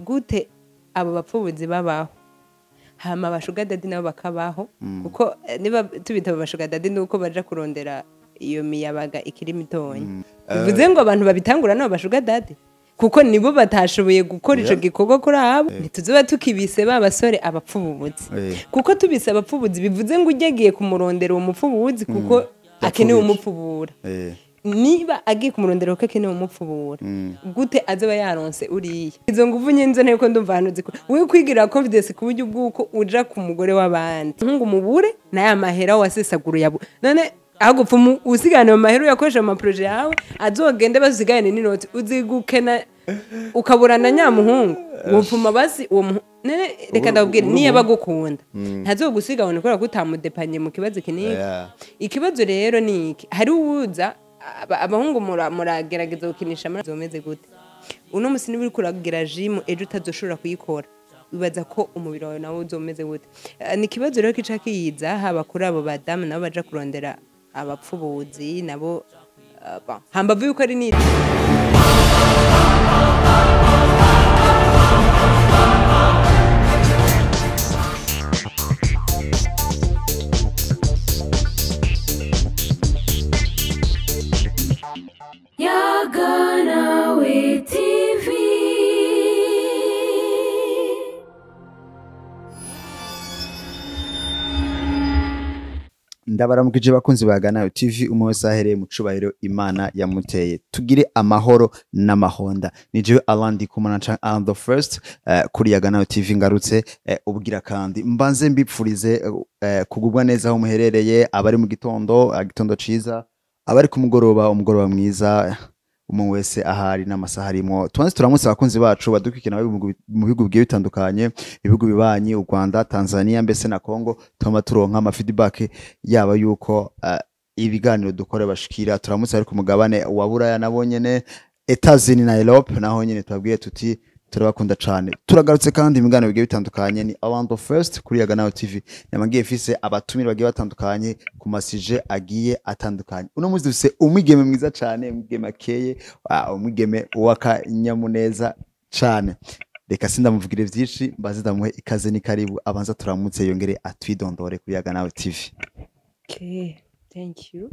gute abo bapfubuzi babaho hama abashuga dadi nabo bakabaho kuko niba tubita abashuga dadi nuko baja kurondera iyo miyabaga ikiri mitonya bivuze ngo abantu babitangura nabo bashuga dadi kuko nibo batashoboye gukora ico gikorwa kuri abo ntituzoba tukibise babasore abapfubuzi kuko tubise abapfubuzi bivuze ngo ugiye kumurondera uwo mupfubuzi kuko akenewe umupfubura niba agiye kumurondera ko akenewe umupfubura gute azoba yaronse uriye izo nguvu nyenzo nteko ndumva hano ziko we kwigira confidence ku buryo bwuko uja ku mugore w'abandi nkungu mubure na ya mahera wasesaguru yabo none agupfumu usigane mu mahera yakoresha mu projet yawe azogende basigane n'inoti uzigukena ukaburana nyamuhungu wopfuma basi uwo nene reka ndabwira niye bagukunda ntazogusigabone kora kutamudepanye mu kibazo kiniki ikibazo rero niki hari uwuza abahungu muragerageza gukinisha muri zomeze gute uno musi niba uri kuragira gym ejo utazoshobora kuyikora bibaza ko umubiri wawe nawo uzomeze gute ni ikibazo rero kica kiyiza haba kuri abo badamu nabo baja kurondera abapfubuzi nabo hambavu yuko ari niri Yaganawe TV. Ndabaramukije bakunzi baganawe TV umwe wese ahereye mu cubahiro Imana yamuteye tugire amahoro n'amahonda nije Alandi kumana on the first kuri Yaganawe TV ngarutse ubwira kandi mbanze mbipfurize kugubwa neza aho muherereye abari mu gitondo ciza abari ku mugoroba umugoroba mwiza umwe wese ahari n'amasaha arimo tubanze turamutse abakunzi bacu badukikina mu bihugu bigiye bitandukanye ibihugu bibanyi u Rwanda Tanzania mbese na Congo tuma turonka ama feedback yaba yuko ibiganiro dukore bashikira turamutse ari ku mugabane wa Buraya nabonyene Etazini na Europe naho nyene tubabwiye tuti turabakunda cyane turagarutse kandi imiganiro bigiye bitandukanye ni Around the First kuri Yaganawe TV namagiye fise abatumira bagiye batandukanye ku masije agiye atandukanye uno muzi dufise umwigeme mwiza cyane umwigeme akeye umwigeme waka nyamuneza cyane reka sindamuvugire vyinshi mbaze ndamuhe ikaze ni karibu abanza turamutse yongere atwidondore kuri Yaganawe TV. Okay, thank you.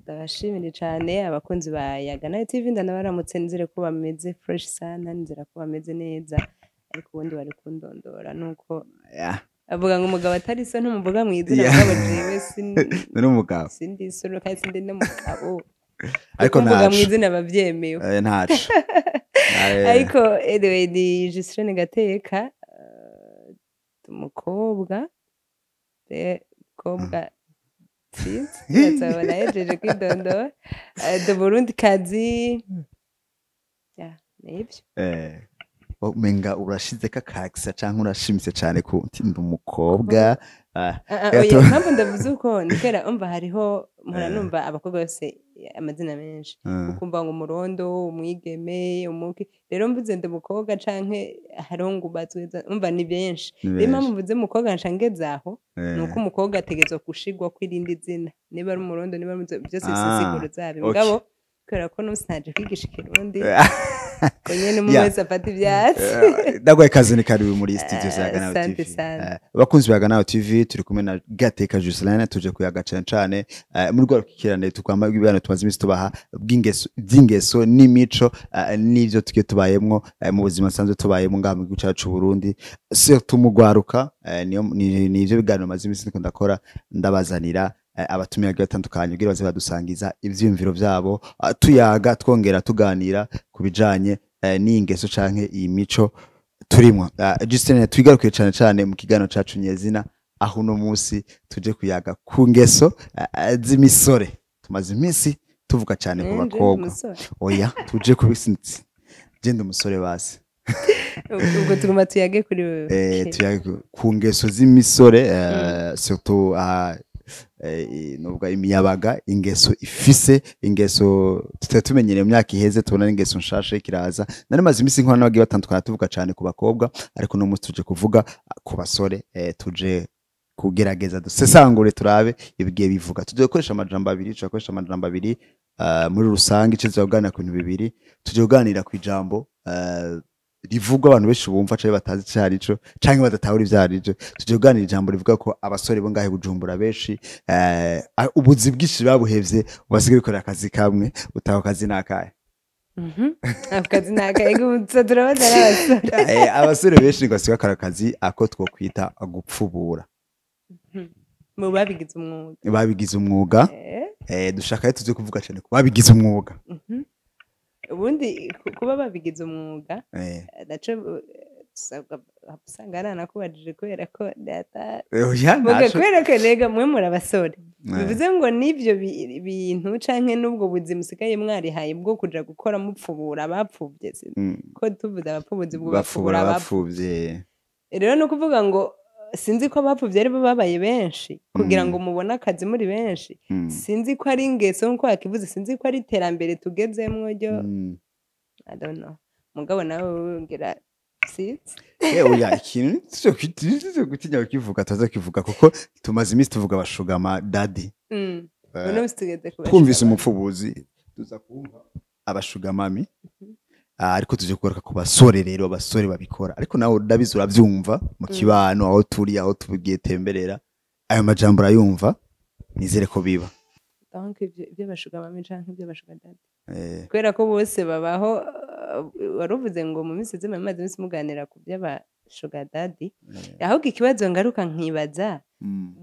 Ndabashimire cyane abakunzi ba Yaganawe TV ndanabaramutse nzire ko bameze fresh sana nzira ko bameze neza ariko ubundi bari kundondora nuko avuga ngo umugabo atari so ntumuvuga mwizina mugabo jewe ni umugabo sindi solo kandi sindi n'umugabo ariko ntavuga mwizina bavyemewe ntacu ariko anyway ni Gistrene Gateka umukobwa Yatsa wanaejeje kwidondora de Burundi kazi nibyo menga urashize kakakisa canke urashimise cyane ku ndi umukobwa oya mpamvu ndavuze uko nikera umva hariho mpora numva abakobwa bose amazina menshi ukumva ngo umurondo umwigeme umuki rero mvuze ndi umukobwa canke harongo bazweza umva ni benshi rero mpamvu mvuze umukobwa nshangezaho nuko umukobwa ategezwa gushigwa kwirindi zina niba ari umurondo niba byose sisiguro zabi mugabo kora ko nusaje kwigisha Kirundi konyene mu wese afata ivyatsi ndagwaye kazi ni karibu muri studio za Yaganawe TV bakunzi ba Yaganawe TV turi kumwe na Gateka Gislene tuje kuyaga cyane muri rwa rukikirane tukwamba ibibano tumaze imisi tubaha by'ingeso n'imico n'ivyo tugiye tubayemwo mu buzima sanzwe tubayemo ngaha mu gihugu cyacu Burundi surtout mu gwaruka ni ivyo biganiro maze imisi ndiko ndakora ndabazanira abatumira gatandukanye kugira baze badusangiza ivyumviro vyabo tuyaga twongera tuganira kubijanye n'ingeso canke iyi mico turimo Justine twigarukiye cyane mu kiganiro cacu nyezina aho no musi tuje kuyaga ku ngeso z'imisore tumaze imisi tuvuga cyane ku bakobwa oya tuje kubisinzi genda umusore basi ubwo tuguma tuyage kuri wewe tuyage ku ngeso z'imisore surtout nubwo imiyabaga ingeso ifise ingeso tutatumenyere mu myaka iheze tubona ingeso nshashe kiraza nari maze imisi nkora n'abagiye batandukana tuvuga cyane ku bakobwa ariko no tuje kuvuga ku basore tuje kugerageza dusesangure turabe ibigiye bivuga tuje gukoresha amajambo abiri muri rusange ico zogana ku bintu bibiri tuje kuganira ku ijambo rivugwa abantu benshi bumva canke batazi ico arico canke badatahura ivyo arico tuje kuganira ijambo rivuga ko abasore bo ngahe Bujumbura benshi ubuzi bwinshi babuhevye basigaye bikorera akazi kamwe utaho akazi nakahe akazi nakahe gutsa turabaza n'abasore abasore benshi ngo basigaye bakora akazi ako twokwita gupfubura mu babigize umwuga dushaka tuze kuvuga cyane ku babigize umwuga ubundi kuba babigize umwuga naco usanga aranakubajije kubera ko data kubera ko rega mwe muri abasore bivuze ngo n'ivyo bintu canke n'ubwo buzima musigaye mwarihaye bwo kuja gukora mupfubura abapfuvye ko tuvuze abapfubuzi bwo bapfubura abapfuvye rero no kuvuga ngo sinzi ko abapfuvye ari bo babaye benshi kugira ngo mubone akazi muri benshi sinzi ko ari ingeso nkuko yakivuze sinzi ko ari iterambere tugezemwo ryo I don't know mugabo nawe ngira oya ikintu cyo gutinya kukivuga tuza kivuga kuko tumaze iminsi tuvuga abashugama daddy twumvise umupfubuzi tuza kumva abashugamami ariko tuje kugaruka ku basore rero abasore babikora ariko nawe ndabizi uravyumva mu kibano aho turi aho tugiye temberera ayo majambo urayumva nizere ko biba donc ibyo bashugamami canke ibyo bashugadadi kubera ko bose babaho waruvuze ngo mu minsi zimwe maze minsi muganira ku by'abashugadadi ahubwo ikibazo ngaruka nkibaza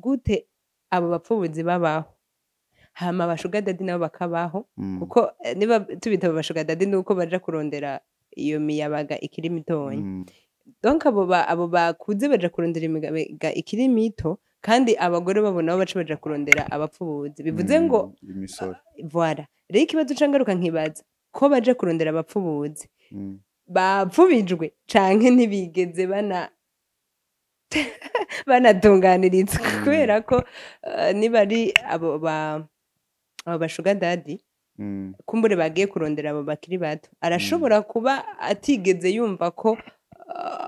gute abo bapfubuzi babaho hama abashugadadi nabo bakabaho kuko niba tubita abashugadadi nuko baja kurondera iyo miyabaga ikiri mitonya donc abo bakuze baja kurondera imiyabaga ikiri mito kandi abagore babona nabo baca baja kurondera abapfubuzi bivuze ngo voilà rero ikibazo cangaruka nkibaza ko baje kurondera abapfubuzi bapfubijwe canke ntibigeze banatunganiritse kubera ko niba ari abo bashugadadi kumbure bagiye kurondera abo bakiri bato arashobora kuba atigeze yumva ko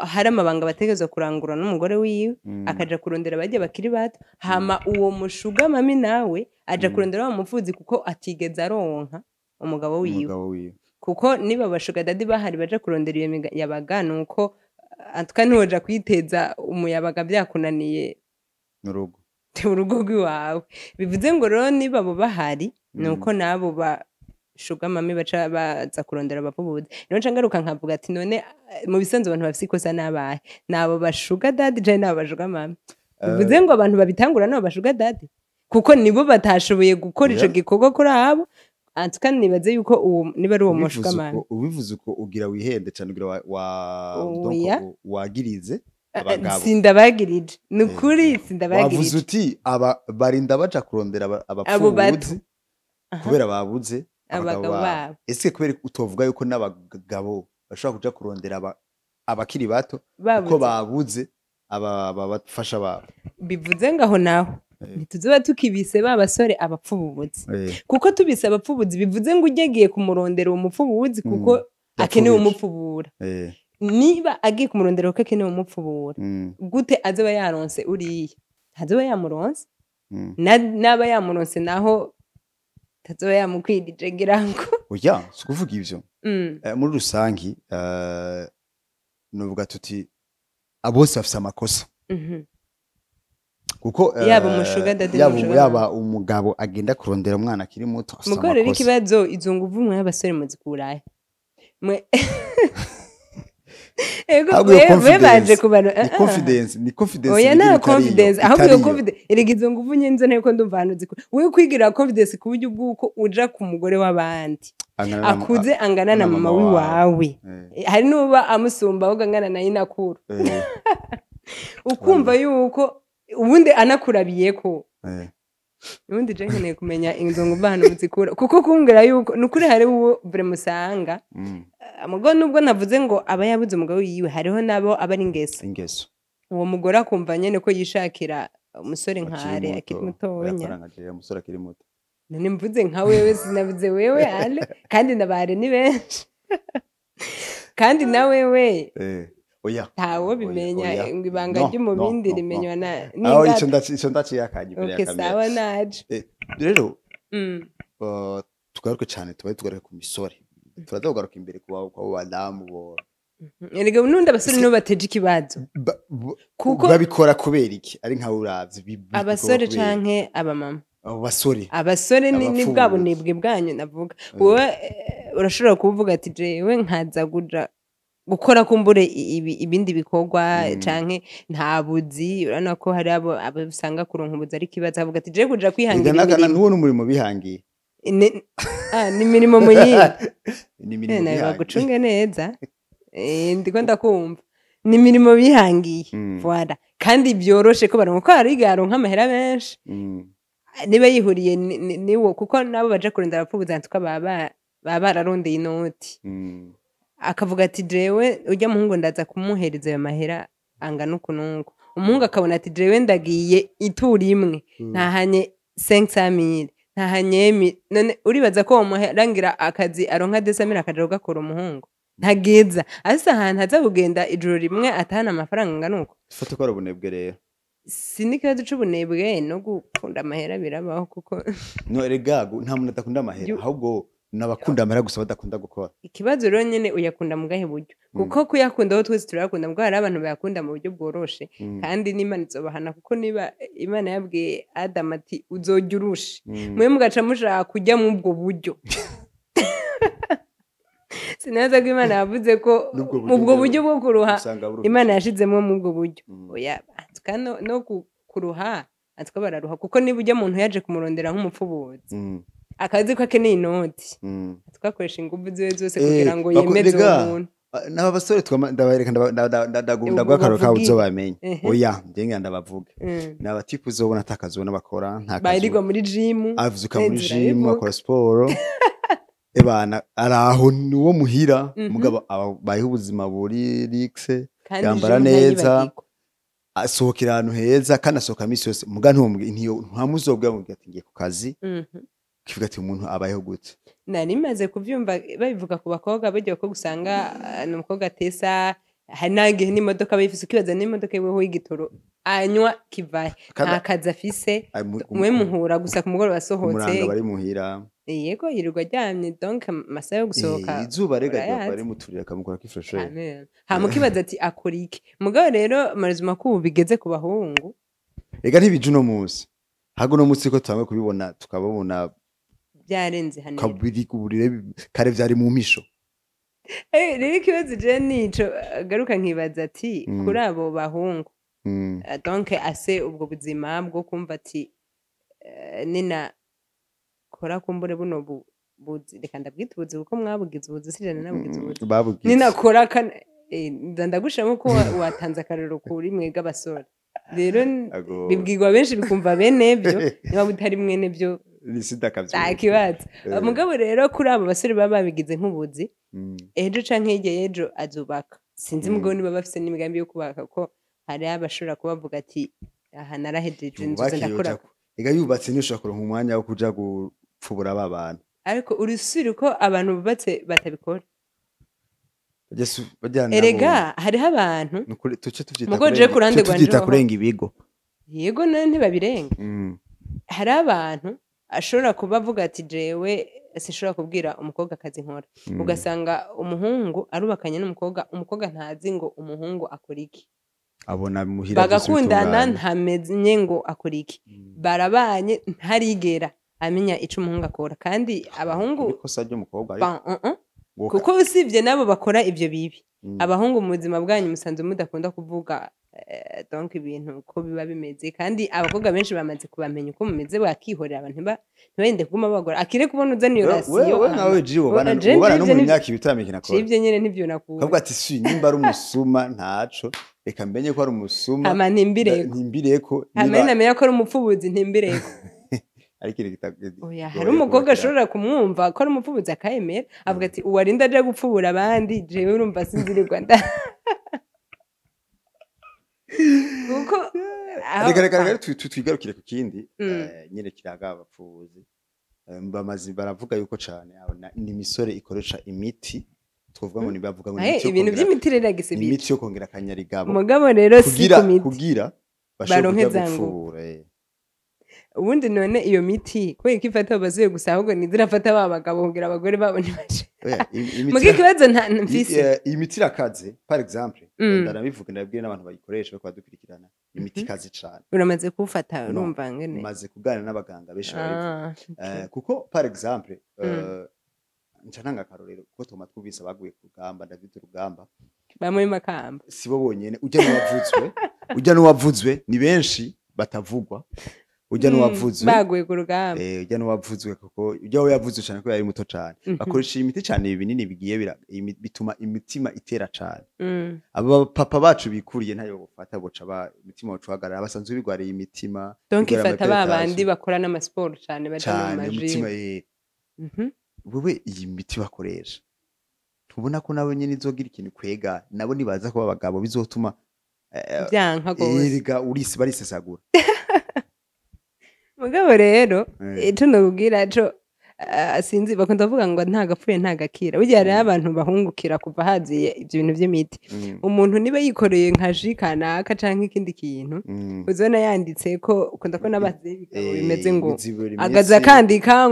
hari amabanga bategerezwa kurangura n'umugore wiwe akaja kurondera bagiye bakiri bato hama uwo mushugamami nawe aja kurondera wa mupfuzi kuko atigeze aronka umugabo wiwe kuko niba abashugadadi bahari baja kurondera iyo miyabaga nuko atuka ntiwoja kwiteza umuyabaga byakunaniye urugo rw'iwawe bivuze ngo rero niba abo bahari nuko nabo bashugamami baca baza kurondera abapfubuzi rero nca ngaruka nkavuga ati none mu bisanzwe abantu bafise ikosa n'abahe nabo bashugadadi canke nabo bashugamami bivuze ngo abantu babitangura nabo bashugadadi kuko nibo batashoboye gukora ico gikorwa kuri abo atuka nibaze yuko niba ari uwo mushugamami ubivuze uko ugira wihende cyane ugira wagirize abagabo sindabagirije nukuri sindabagirije wavuze uti barinda baja kurondera abapfubuzi kubera babuze abagabo babo ese kubera utovuga yuko n'abagabo bashobora kuja kurondera abakiri bato kuko babuze abafasha babo bivuze ngaho naho ntituzoba tukibise ba basore abapfubuzi kuko tubise abapfubuzi bivuze ngo ugiye kumurondera uwo mupfubuzi kuko akenewe umupfubura niba agiye kumurondera kuko akenewe umupfubura gute azoba yaronse uriya azoba yamuronse naba yamuronse naho tazoba yamukwirije ngira ngo oya si kuvuga ivyo muri rusangi nuvuga tuti abose bafise amakosa kuko yaba umushugadadi yaba umugabo agenda kurondera umwana akiri muto afise amakosa mukorera ikibazo izo nguvu mwe y'abasore muzikurahe mwe ego we baje kubana ni confidence oya na confidence ahubwo iyo confidence irigizo nguvu nyenzo nteko ndumva hano zikuru we kwigira confidence ku buryo bwuko uja ku mugore w'abandi akuze angana na mama wiwawe hari nuba amusumba ahubwo angana na inakuru ukumva yuko ubundi anakurabiye ko ubundi je nkeneye kumenya inzo nguvu hano muzikura kuko kumbwira yuko nukuri hari uwo vremusanga mugo nubwo navuze ngo aba yabuze umugabo yiwe hariho nabo aba ari ingeso uwo mugore akumva nyene ko yishakira umusore nkare akiri mutonya umusore akiri muto none mvuze nka wewe sinavuze wewe ale kandi nabare ni benshi kandi na wewe oya tawo bimenya ibanga ry'umubindi rimenywa na aho ico ndaciye akanye imbere ya kamera sawa naje rero tugaruke cyane tugaruke ku misore turazogaruka imbere ku badamu bo erega nundi abasore nibo bateje ikibazo kuko babikora kubera iki ari nka uravye abasore canke abamama abo basore abasore ni bwa bunebwe bwanyu navuga wowe urashobora kuvuga ati jewe nkaza kuja gukora kumbure ibindi bikorwa canke nta buzi urana ko hari abo usanga kuronka ubuzi ari kibazo avuga ati jewe kuja kwihangira imirimo n'uwo n'umurimo bihangiye ni imirimo muyihe ni imirimo bihangiye bagucunge neza ndiko ndakumva ni imirimo bihangiye voilà kandi byoroshe ko baronka ko hari garonka amahera menshi niba yihuriye niwo kuko nabo baje kurenda abapfubuza ntuka baba bararondeye inoti akavuga ati jewe ujya muhungu ndaza kumuhereza ayo mahera angana ukunungu umuhungu akabona ati jewe ndagiye ituri imwe ntahanye 500,000 ntahanye none uribaza ko umuherangira akazi aronka 200,000 akaja gukora umuhungu ntageza asa ahantu haza kugenda ijoro rimwe atahana amafaranga angana uko fata ko ari ubunebwe rero sinikaze c'ubunebwe no gukunda amahera birabaho kuko no erega nta muntu adakunda amahera ahubwo nabakunda amahera gusa badakunda gukora ikibazo rero nyene uyakunda mu gahe buryo kuko kuyakunda aho twese turakunda mbwa hari abantu bayakunda mu buryo bworoshe kandi n'Imana izobahana kuko niba Imana yabwiye Adam ati uzojya urusha mwe mugaca mushaka kujya mu ubwo buryo sinaza ko Imana yavuze ko mu ubwo buryo bwo kuruha Imana yashizemo mu ubwo buryo oya kandi no kuruha atwa bararuha kuko niba ujya muntu yaje kumurondera nk'umupfubuzi akazi ko akeneye inoti twakoresha ingufu ziwe zose kugira ngo yemeze uwo muntu n'aba basore ndabareka ndagunda gwakaro ka uzobamenye oya ndenga ndabavuga n'abatipu uzobona atakazona bakora nta kazi bayirirwa muri gym avuzuka muri gym akora sport ebana araho nuwo muhira mugabo bayiho ubuzima buri rixe yambara neza asohokera ahantu heza kandi asohoka misi yose muga ntamuzobwa mu ati ngiye ku kazi kivuga ati umuntu abayeho gute nari maze kuvyumva babivuga ku bakobwa bagiye ko gusanga n'umukobwa atesa hari nangihe n'imodoka bayifise ukibaza n'imodoka yewe y'igitoro anywa kivaye nta kazi afise mwe muhura gusa ku mugoroba asohotse umuranga bari muhira yego yirirwa aryamye donc amasaha yo gusohoka izuba rega bari muturira akamukora kifreshe hamukibaza ati akora iki mugabo rero marizuma ko bigeze ku bahungu ega ntibije uno munsi hago no munsi ko twamwe kubibona tukababona byarenze hano kabiri kuburire kare vyari mu misho rero ikibazo je nico garuka nkibaza ati kuri abo bahungu donc ase ubwo buzima bwo kumva ati nina kora kumbure buno buzi reka ndabwita ubuzi kuko mwabugize ubuzi sijana nabugize ubuzi nina kora ndagushamo ko watanze akarero kuri mwega basore rero bibwirwa benshi bikumva bene byo niba butari mwene byo kibazo mugabo rero kuri abo basore baba babigize nk'ubuzi ejo canke hirya y'ejo azubaka sinzi mugabo niba bafise n'imigambi yo kubaka ko hari abashobora kubavuga ati aha narahejeje inzu ndakora ega yubatse ntushobora kuronka umwanya wo kuja gupfubura aba bantu ariko urusiri ko abantu bubatse batabikora erega hariho abantu mugoje kurande tuvyita kurenga ibigo yego none ntibabirenga hari abantu ashobora kuba avuga ati jewe sishobora kubwira umukobwa akazi nkora ugasanga umuhungu arubakanye umukobwa ntazi ngo umuhungu akora iki abona muhira bagakundana ntamenye ngo akora iki barabanye ntarigera amenya ico umuhungu akora kandi abahungu ikosa ry'umukobwa kuko usibye nabo bakora ivyo bibi abahungu mu buzima bwanyu musanze mudakunda kuvuga donc ibintu ko biba bimeze kandi abakobwa benshi bamaze kubamenya uko mumeze bakihorera abantu ntibende kuguma bagora akire kubona uzana iyo rasiyo wewe nawe jiwo bana no mu myaka ibitamike nakora ivyo nyene ntivyo nakura kavuga ati si nimba ari umusuma ntaco reka mbenye ko ari umusuma ama ntimbireko amenya ko ari umupfubuzi ntimbireko hari umukobwa ashobora kumwumva ko ari umupfubuzi akayemera avuga ati uwarinda aje gupfubura abandi jewe urumva sinzirirwa nda kuko reka twigarukire ku kindi nyine kiraga abapfubuzi bamazi baravuga yuko cane ni imisore ikoresha imiti twovuga ngo nibavuga ngo ibintu by'imiti rero yagisibije imiti yo kongera akanyarigabo mugabo rero si kugira baronke zangu ubundi none iyo miti kubera ko ifata abazuye gusa ahubwo nizirafata ba bagabo kugira abagore babo ntibaje mugi kibazo mfise imiti irakaze par exemple ndanabivuga ndabwiye n'abantu bayikoresha ko badukurikirana imiti ikaze cyane uramaze kufata urumva ngene maze kuganira n'abaganga benshi kuko par exemple ncana akarorero kuko tuma twubise baguye ku rugamba David Rugamba bamwe makamba sibo bonyene ujya n'uwavuzwe ni benshi batavugwa ujya n'uwavuzwe baguye ku rugamba ujya n'uwavuzwe kuko ujya we yavuzwe cyane ko yari muto cyane bakoresha imiti cyane ibinini bigiye bituma imitima itera cyane aba papa bacu bikuriye ntayo bufata boca imitima wacuhagarara basanzwe bigwariye imitima donc ifata babandi bakora n'amasport cyane baje mu imitima wewe iyi miti bakoresha tubona ko nabo nyene izogira ikintu kwega nabo nibaza ko abagabo bizotuma byanka gose iriga urisi barisesagura mugabo rero ico nubwira co sinzi bakunda bavuga ngo nta gapfuye nta gakira burya rero abantu bahungukira kuva haziye ibyo bintu by'imiti umuntu niba yikoreye nka ji kanaka canke ikindi kintu uzona yanditse ko ukunda ko n'abaze bigabo bimeze ngo agaza kandika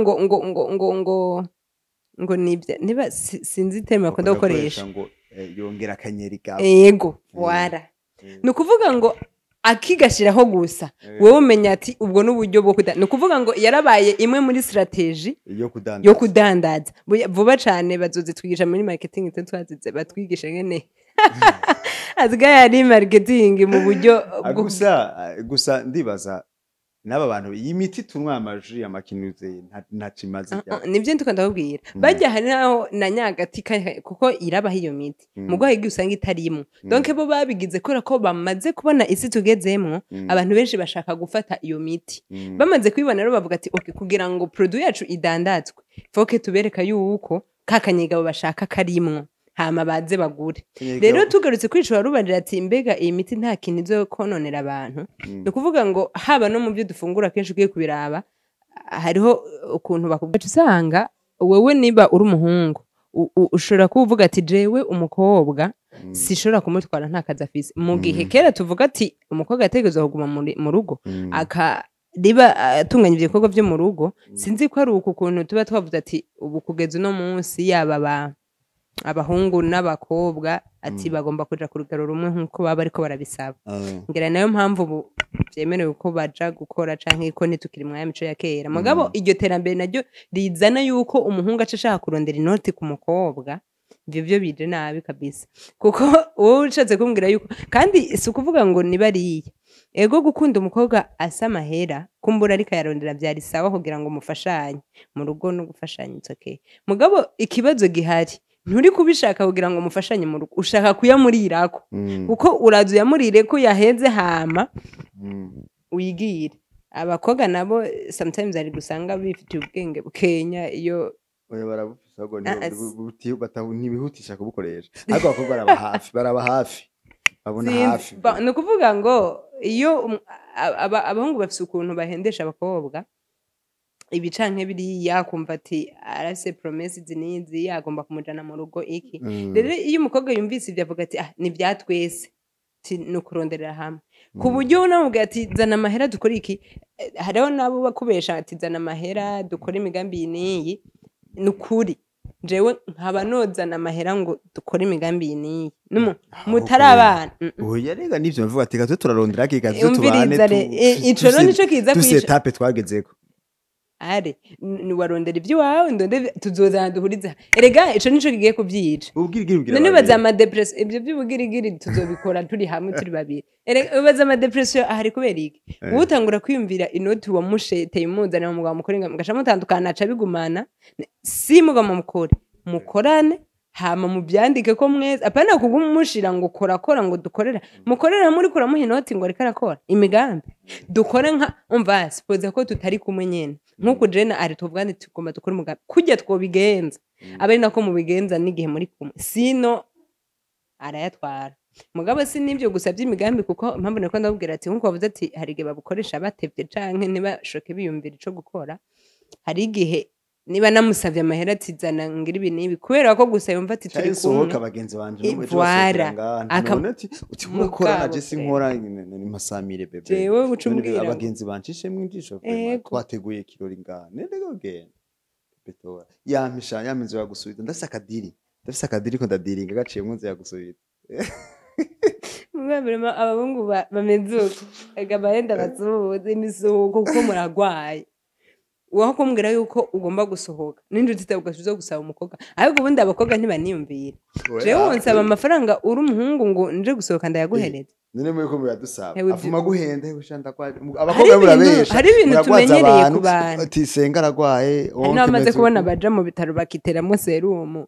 ngo nibya niba sinzi tema bakunda gukoresha ngo yongera akanyeri gawe yego wara nukuvuga ngo akigashiraho gusa wewe umenya ati ubwo n'uburyo bwo nukuvuga ngo yarabaye imwe muri strategy yo kudandaza vuba cyane bazoze twigisha muri marketing twazize batwigisha ngene azga yari marketing mu buryo gusa ndibaza n'aba bantu iyi miti tunwa amaji amakinuze ntacimaze nibyo ndikunda kubwira bajya hari naho na nyagati kuko irabaho iyo miti mugo higi usanga itarimo donc bo babigize kora ko bamaze kubona isi tugezemo abantu benshi bashaka gufata iyo miti bamaze kwibona rero bavuga ati okay kugira ngo produit yacu idandatswe foke tubereka yuko kakanyegabo bashaka karimwo hama baze bagure rero tugarutse kwicwa rubanira ati mbega iyi miti nta kintu izo kononera abantu ukuvuga ngo haba no mu byo dufungura kenshi ugiye kubiraba hariho ukuntu bakubwira usanga wewe niba uri umuhungu ushobora kuvuga ati jewe umukobwa sishobora kumutwara nta kazi afise mu gihe kera tuvuga ati umukobwa yategezwe kuguma mu rugo riba atunganya ibikorwa byo mu rugo sinzi ko ari uku kuntu tuba twavuze ati ubu kugeza uno munsi yaba abahungu n'abakobwa ati bagomba kuja ku rugero rumwe nkuko baba ariko barabisaba ngira nayo mpamvu ubu byemerewe ko baja gukora canke ko nitukiri mu mico ya kera mugabo iryo terambere naryo rizana yuko umuhungu acashaka kurondera inoti ku mukobwa byo bije nabi kabisa kuko wowe ucatse kumbwira yuko kandi si ukuvuga ngo nibariye ego gukunda umukobwa asa mahera kumbura ariko yarondera byari sawa kugira ngo mufashanye mu rugo no gufashanya itsoke mugabo ikibazo gihari nturi kubishaka kugira ngo mufashanye mu rugo ushaka kuyamurirako kuko urazu yamurire ko yaheze hama uyigire abakobwa nabo sometimes ari gusanga bifite ubwenge bukenya iyo oya barabufisa ngo ntibihutisha kubukoresha ariko abakobwa baraba hafi babona hafi ni ukuvuga ngo iyo abahungu bafise ukuntu bahendesha abakobwa ibicanke biri yakumva ati arase promises nizi yagomba kumujana mu rugo iki rero iyo umukobwa yumvise ibyo avuga ati ni byatwese no kuronderera hamwe ku buryo unamubwira ati zana amahera dukora iki hariho nabo bakubesha ati zana amahera dukora imigambi niyi nukuri jewe nkaba nozana amahera ngo dukora imigambi niyi mutari abana oya rega nivyo mvuga ati gato turarondera kikazi tubane ico rero nico kiza kwica etape twagezeko are ni warondera ibyo wawe ndonde tuzozana duhuriza erega ico nico kigiye kubyica ubwirigiri none baza ama depression ibyo by'ubugirigiri tuzobikora turi hamwe turi babiri erega baza ama depression ahari kubera iki utangura kwiyumvira inoti wa musheteye umuzana mu mugabo mukorenga mugasha mutandukana aca bigumana si mugabo mukorane hama mubyandike ko mwese apana kugumushira ngo kora ngo dukorera mukorera muri kura muhe inoti ngo ariko arakora imigambi dukore nka umva suppose ko tutari kumwe nyene nkuko jena ari tuvugane tugomba dukora umugambi kujya twobigenza abari nako mubigenza n'igihe muri kumwe sino arayatwara mugabo si nibyo gusa by'imigambi kuko impamvu nako ndabwira ati nkuko bavuze ati hari igihe babukoresha batevye canke niba shoke biyumvira ico gukora hari igihe niba namusavye amahera atizana ngira ibi nibi kubera ko gusa yumva ati turi kumwe abagenzi banje no byo basanga ati utimukora naje sinkora ni masamire bebe jewe gucumbwira abagenzi bancishe mwinjisho twateguye kirori ngane ndego genda betora yampisha yaminze yagusubita ndafise akadiri ko ndadiringa gaciye munsi yagusubita Mwebwe abahungu bameze uko ega bahenda basuhuza imisuhuko kuko muragwaye waho kumbwira yuko ugomba gusohoka n'injuti zawe ugasubiza gusaba umukobwa ariko ubundi abakobwa ntibaniyumvira jewe wonsaba amafaranga uri umuhungu ngo nje gusohoka ndayaguhereza none muri ko muradusaba afuma guhenda ushanda kwa abakobwa murabesha hari ibintu tumenyereye ku bantu ati senga aragwaye namaze kubona baja mu bitaro bakiteramo serumu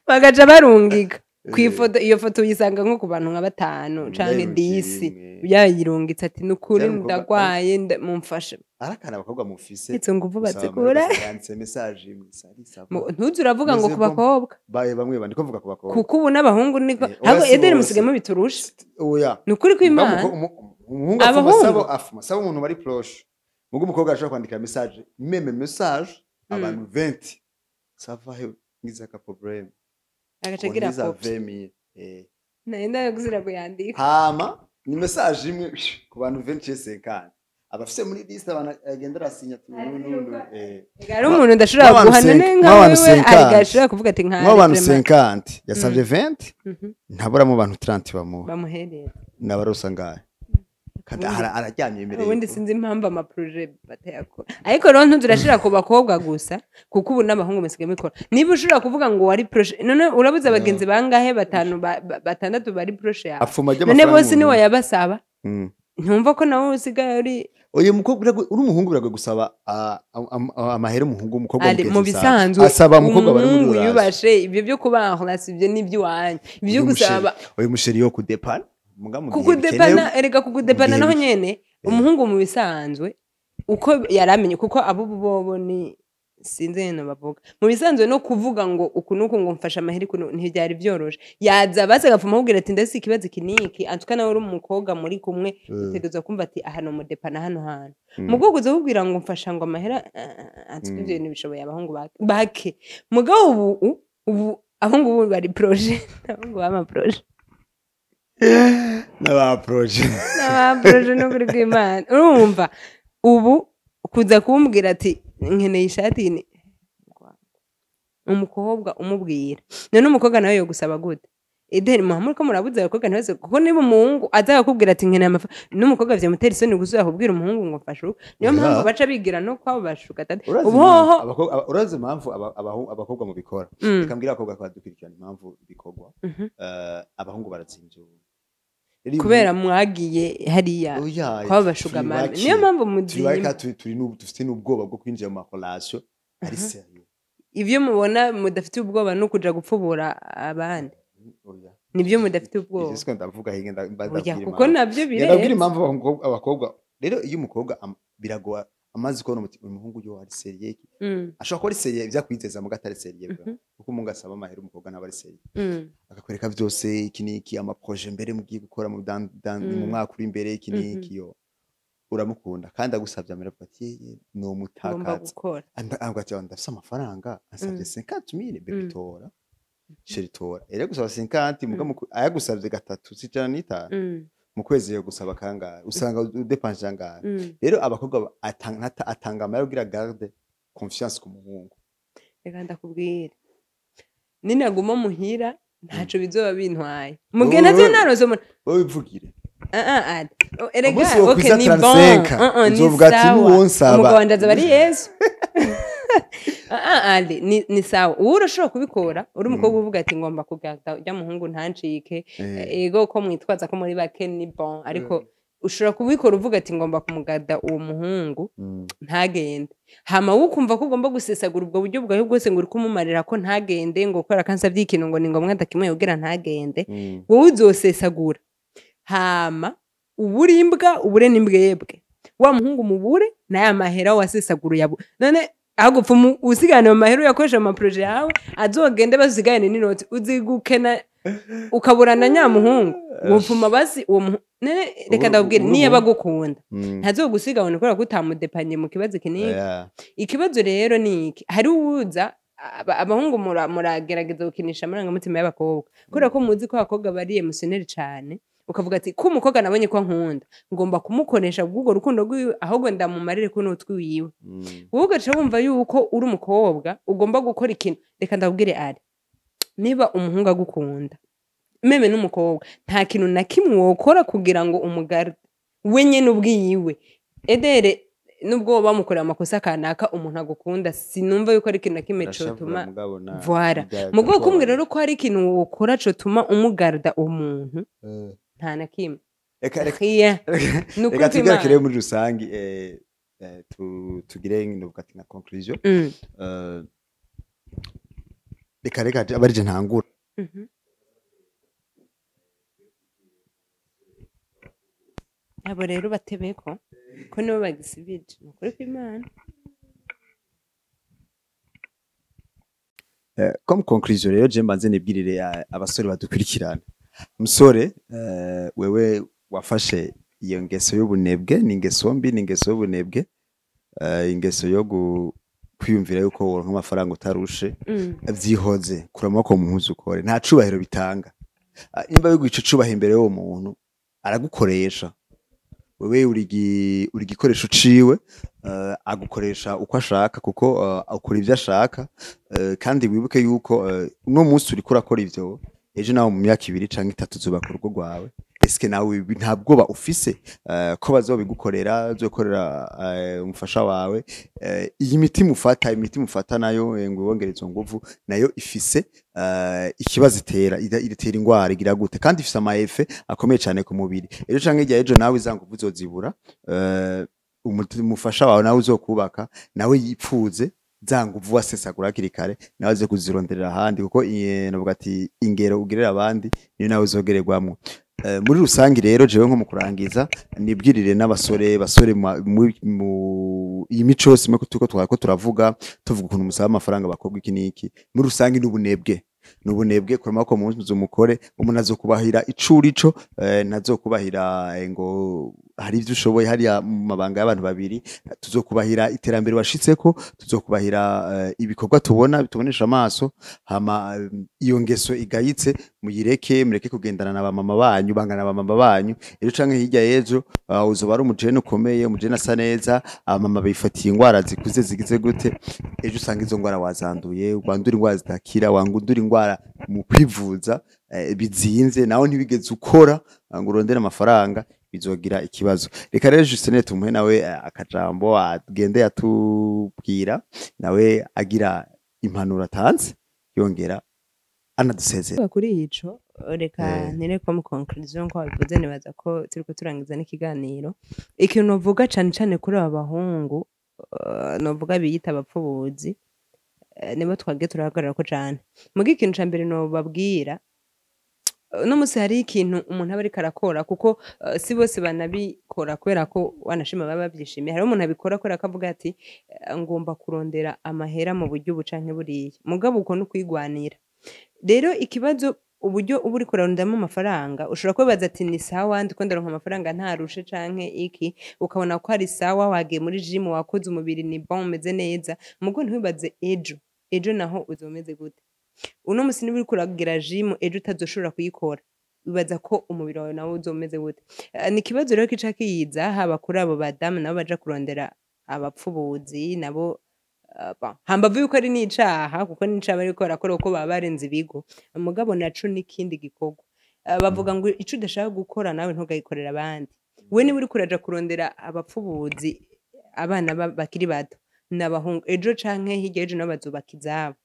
bagaca barungika kwifoto iyo foto uyisanga nko ku bantu nka 5 canke 10 yayirungitse ati nukuri ndagwaye mumfashe arakana abakobwa mufise itso nguvu bazikura yanditse message imisari saba ntuzi uravuga ngo ku bakobwa baye bamwe bandiko mvuga ku bakobwa kuko ubu n'abahungu niko ahubwo Edeni musigemo biturusha oya nukuri ko Imana umuhungu afuma saba umuntu bari proche mugo umukobwa ashobora kwandika message message abantu 20 sava he ngize ka problem agacagira copy naenda yaguzira kuyandika hama ni message imwe ku bantu 20 abafise muri liste agendera asinya gari umuntu ndashobora guhana nenga wewe agashobora kuvuga ati nka abantu 50 yasavye 20 ntabura mu bantu 30 bamuhereza nabarosa ngaye kandi arajyanye imbere ubundi sinzi impamvu ama projet batayakora ariko rero ntuzirashira ku bakobwa gusa kuko ubu n'abahungu musigaye mikora niba ushobora kuvuga ngo wari projet none urabuze abagenzi bangahe batandatu bari projet yawe none bose ni wayabasaba ntumva ko nawe usigaye uri oye mukobwa uri umuhungu biragwe gusaba amahera umuhungu umukobwa mu bisanzwe asaba umukobwa bari muri urasi yubashe ibyo byo kubaho ibyo nibyo wanye ibyo gusaba oye musheri yo kudepana kukudepana erega kukudepana naho nyene umuhungu mu bisanzwe uko yaramenye kuko abo bobo ni sinze nyene bavuga mu bisanzwe no kuvuga ngo uku nuko ngo mfasha amaheri kuno ntibyari byoroshe yaza base gafuma kugira ati ndasi ikibazo kiniki antuka nawe uri umukobwa muri kumwe utegerezwa kumva ati aha no mudepana hano hano mugoguze kubwira ngo mfasha ngo amahera antuka ibyo bintu bishoboye abahungu bake mugabo ubu abahungu bari projet abahungu bama projet n'aba projet n'ukuri kw'Imana urumva ubu kuza kumbwira ati nkeneye ishati ni umukobwa umubwira none umukobwa nawe yo gusaba gute Edeni muhamuri ko murabuze abakobwa ntibaze kuko niba umuhungu azakubwira ati nkeneye amafaranga n'umukobwa vyamutera isoni gusubira kubwira umuhungu ngo mfashe niyo mpamvu baca bigira no kwabo bashuka tati ubuhoho urazi impamvu abakobwa mu bikora ikambwira abakobwa ko badukurikirana impamvu bikorwa abahungu baratsinjura kubera mwagiye hariya kwabo bashuga mama niyo mpamvu mudiye turi dufite n'ubwoba bwo kwinjira mu relation ari serieux ivyo mubona mudafite ubwoba no kuja gupfubura abandi nibyo mudafite ubwoba ese ndavuga hinge ndabwira kuko nabyo birere ndabwira impamvu abakobwa rero iyo umukobwa biragoa amazi ko umuhungu yo ari serieux ashobora ko ari serieux byakwiteza mu gatare serieux kuko umuntu asaba amahera umukobwa naba ari serieux akakwereka byose iki ama projet mbere mugiye gukora mu mwaka uri imbere iki yo uramukunda kandi agusabye amera ati no mutakaza angati ndafise amafaranga ansabye 50000 bebitora sheritora ere gusaba 50 muga ayagusabye gatatu sijana n'itanu mu kwezi yo gusaba kangahe usanga udepanse kangahe rero abakobwa atanga amara kugira garde confiance ku muhungu reka ndakubwira ninaguma muhira ntaco bizoba bintwaye mugihe navyo naroze umuntu wibvugire erega okay ni bon nzovuga ati nuwonsaba umugabo wandaza bari Yesu ali ni sawa urashobora kubikora uri umukobwa uvuga ati ngomba kugata ujya muhungu ntancike ego ko mwitwaza ko muri bake ni bon ariko ushobora kubikora uvuga ati ngomba kumugada uwo muhungu ntagende hama ukumva ko ugomba gusesagura ubwo buryo bwawe bwose ngo uri kumumarira ko ntagende ngo ukora kansavye ikintu ngo ni ngombwa ndakimwe yogira ntagende wowe uzosesagura hama uburimbwa ubure n'imbwebwe wa muhungu mubure na ya mahera wasesagura yabo none ahagupfa usigane mu mahera yakoresha mu projet yawe azogende bazigane n'inoti uzigukena ukaburana nyamuhungu wopfuma basi uwo nene reka ndabwira niye bagukunda ntazogusiga wone kora kutamudepanye mu kibazo kinini ikibazo rero ni iki hari uwuza abahungu muragerageza gukinisha amarangamutima y'abakobwa kubera ko muzi ko abakobwa bari emotionel cyane ukavuga ati ko umukobwa nabonye ko nkunda ngomba kumukoresha bw'ubwo rukundo rwiwe ahubwo ndamumarire ko n'utwi wiwe wowe ugaca wumva yuko uri umukobwa ugomba gukora ikintu reka ndabwire ari niba umuhungu agukunda meme n'umukobwa nta kintu na kimwe wokora kugira ngo umugarde we nyene ubwiyiwe edere nubwo bamukorera amakosa kanaka umuntu agukunda sinumva yuko ari ikintu na kimwe cotuma voila mugabo kumwe rero ko hari ikintu wokora cotuma umugarda umuntu nta na kimwe reka tugaruke muri rusangi tugire ndovuga ati nka conclusion reka abarije ntangura abo rero batebeko ko nibo bagisibije nukuri kw'Imana comme conclusion rero je mbanze nibwirire abasore badukurikirana umusore wewe wafashe iyo ngeso y'ubunebwe ni ingeso mbi ni ingeso y'ubunebwe ingeso yo kwiyumvira yuko woronka amafaranga utarushe vyihoze kurama ko muhuzu ukore nta cubahiro bitanga nimba biguca cubahiro imbere y'uwo muntu aragukoresha wewe uri gikoresho ciwe agukoresha uko ashaka kuko akora ivyo ashaka kandi wibuke yuko no munsi uri kurakora ivyo ejo nawe mu myaka 2 canke 3 zubaka urugo rwawe eske nawe ntabwoba ufise ko bazobigukorera zokorera umufasha wawe iyi miti mufata nayo ngo wongereza nguvu nayo ifise ikibazo itera ingwara igira gute kandi ifise amaefe akomeye cyane ku mubiri ejo canke ejo nawe izanguvu uzozibura umufasha wawe nawe uzokubaka nawe yipfuze zanguvu wasesagura hakiri kare nawe aze kuzironderera ahandi kuko navuga ati ingero ugirira abandi niyo nawe uzogererwamwo muri rusangi rero jewe nko mu kurangiza nibwirire n'abasore mu imico yose mwe tuko twako turavuga tuvuga ukuntu musaba amafaranga bakobwa iki niki muri rusangi n'ubunebwe kurama ko munzu mukore umuntu azokubahira icurico nazokubahira ngo hari ivyo ushoboye hari mabanga y'abantu babiri tuzokubahira iterambere washitseko tuzokubahira ibikorwa tubona bitubonesha amaso hama iyo ngeso igayitse mureke kugendana na bamama banyu bangana bamama banyu ejo canke hirya yejo uzoba ari umujene ukomeye umujene asa neza abamama bifatiye ingwara zikuze zigize gute ejo usanga izo ngwara wazanduye wandura ingwara zitakira wangundura ingwara mu kwivuza bizinze naho ntibigeze ukora ngo urondere amafaranga bizogira ikibazo reka rero Justine tumuhe nawe akajambo agende yatubwira nawe agira impanuro atanze yongera anadusezera kuri ico reka ntereko mu conclusion ko bivuze nibaza ko turiko turangiza n'ikiganiro ikintu novuga cane kuri aba bahungu novuga biyita abapfubuzi nibo twagiye turahagarara ko cane muga ikintu ca mbere nobabwira no musi hari ikintu umuntu aba ariko arakora kuko si bose banabikora kubera ko wanashima baba bavyishimiye hari umuntu abikora kubera ko avuga ati ngomba kurondera amahera mu buryo bucanke buriya mugabo uko no kwigwanira rero ikibazo uburyo uba uriko urarondamo amafaranga ushobora kwibaza ati ni sawa ndiko ndaronka amafaranga ntarushe canke iki ukabona ko ari sawa wagiye muri gym wakoze umubiri ni bon umeze neza mugo ntiwibaze ejo naho uzomeze gute uno musi niba uriko uragira gym ejo utazoshobora kuyikora wibaza ko umubiri wawe nawe uzomeze gute ni ikibazo rero kica kiyiza haba kuri abo badamu nabo baja kurondera abapfubuzi nabo hambavu yuko ari n'icaha kuko n'icaha bariko barakora uko baba barenze ibigo mugabo naco n'ikindi gikorwa bavuga ngo ico udashaka gukora nawe ntugayikorera abandi we niba uriko uraja kurondera abapfubuzi abana bakiri bato n'abahungu ejo canke hirya ejo nabo bazubaka izabo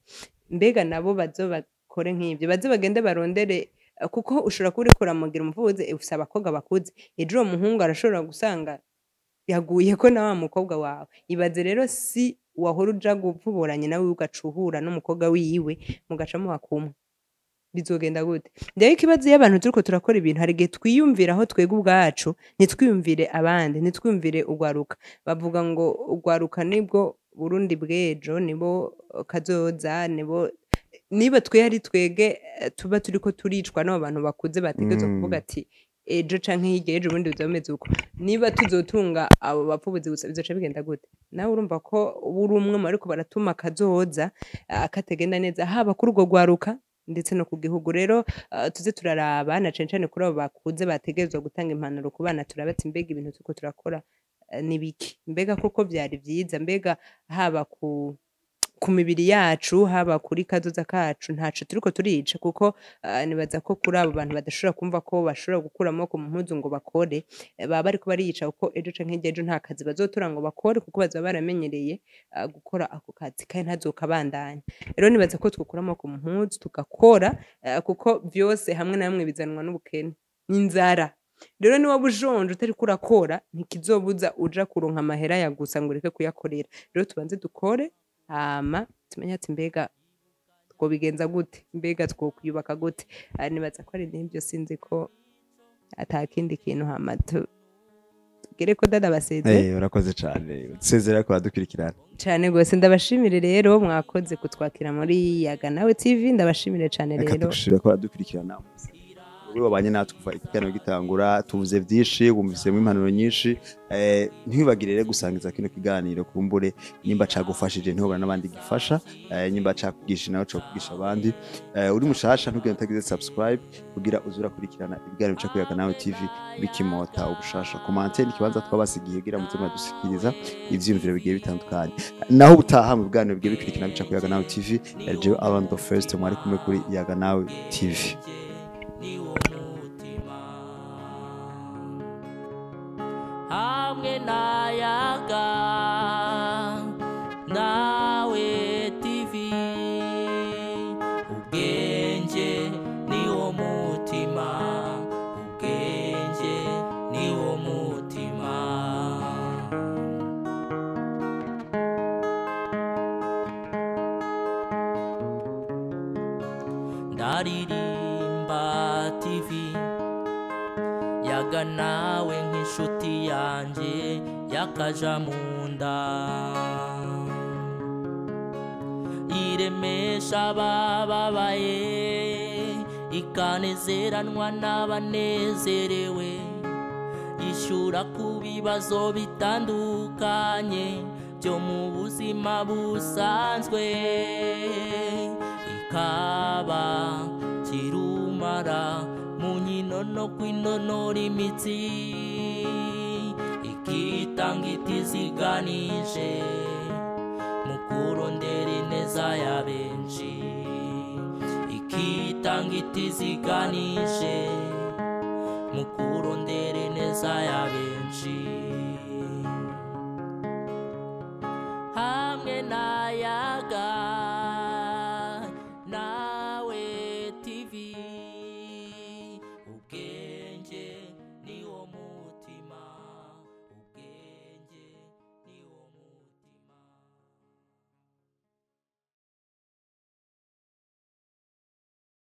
mbega nabo bazobakore nk'ivyo baze bagende barondere kuko ushobora kuba uriko uramugira umuvuzi ufise abakobwa bakuze ejo uwo muhungu arashobora gusanga yaguye ko na wa mukobwa wawe ibaze rero si wahora uja gupfuburanye nawe ugacuhura n'umukobwa wiwe mugaca muha kumwe bizogenda gute rero ikibazo y'abantu turiko turakora ibintu hari igihe twiyumvira aho twega ubwacu ntitwiyumvire abandi ntitwiyumvire ugwaruka bavuga ngo ugwaruka nibwo Burundi bw'ejo nibo kazoza niba twe ari twege tuba turiko turicwa n'abo bantu bakuze bategetse kuvuga ati ejo canke hirya ejo ubundi bizomeze uko niba tuzotunga abo bapfubuzi gusa bizoca bigenda gute nawe urumva ko uri umwe mu ariko baratuma kazoza akatagenda neza haba kuri urwo rwaruka ndetse no ku gihugu rero tuze turaraba na cane cane kuri abo bakuze bategerezwa gutanga impanuro ku bana turabatse mbega ibintu turiko turakora ni biki mbega koko vyari vyiza mbega haba ku mibiri yacu haba kuri kazoza kacu ntaco turiko turica kuko nibaza ko kuri abo bantu badashobora kumva ko bashobora gukura amaboko mu mpuzu ngo bakore baba bariko bariyica kuko ejo canke hirya ejo nta kazi bazotora ngo bakore kuko bazoba baramenyereye gukora ako kazi kandi ntazokabandanya rero nibaza ko twokura amaboko mu mpuzu tugakora kuko vyose hamwe na hamwe bizanwa n'ubukene n'inzara rero niba ujonje utariko urakora ntikizobuza uja kuronka amahera ya gusa ngo ureke kuyakorera rero tubanze dukore hama tumenye ati mbega twobigenza gute mbega twokwiyubaka gute nibaza ko ari n'ibyo sinzi ko atakindi kintu hama tugere ko dada baseze urakoze cane usezera ko badukurikirana cane gose ndabashimire rero mwakoze kutwakira muri Yaga Nawe TV ndabashimire cane rero tugushimira ko badukurikirana uri wabanye natwe kuva ikiganiro gitangura tuvuze vyinshi wumvisemo impanuro nyinshi ntibagire rero gusangiza kino kiganiro kumbure nimba cagufashije ntihobora n'abandi gifasha nimba cakugisha nawe cokugisha abandi uri mushasha ntugende utagize subscribe kugira uzura kurikirana ibiganiro cyo Yaga Nawe TV bikimota ubushasha komante n'ikibanza twabasigiye kugira mutima dusikiriza ivyiyumviro bigiye bitandukanye naho ubutaha mu biganiro bigiye bikurikirana bica Yaga Nawe TV Jewe Alan the First mwari kumwe kuri Yaga Nawe TV hamwe na Yaga Nawe TV ubwenge niwo mutima ubwenge niwo mutima ndaririmba TV Yaga Nawe nk'inshuti yanje yakaja munda iremesha abababaye ikanezeranwa n'abanezerewe ishura ku bibazo bitandukanye byo mu buzima busanzwe ikaba kirumara munyino no kwinonora imitsi ikitanga itiziganije mu kurondera ineza ya benshi ikitanga itiziganije mu kurondera ineza ya benshi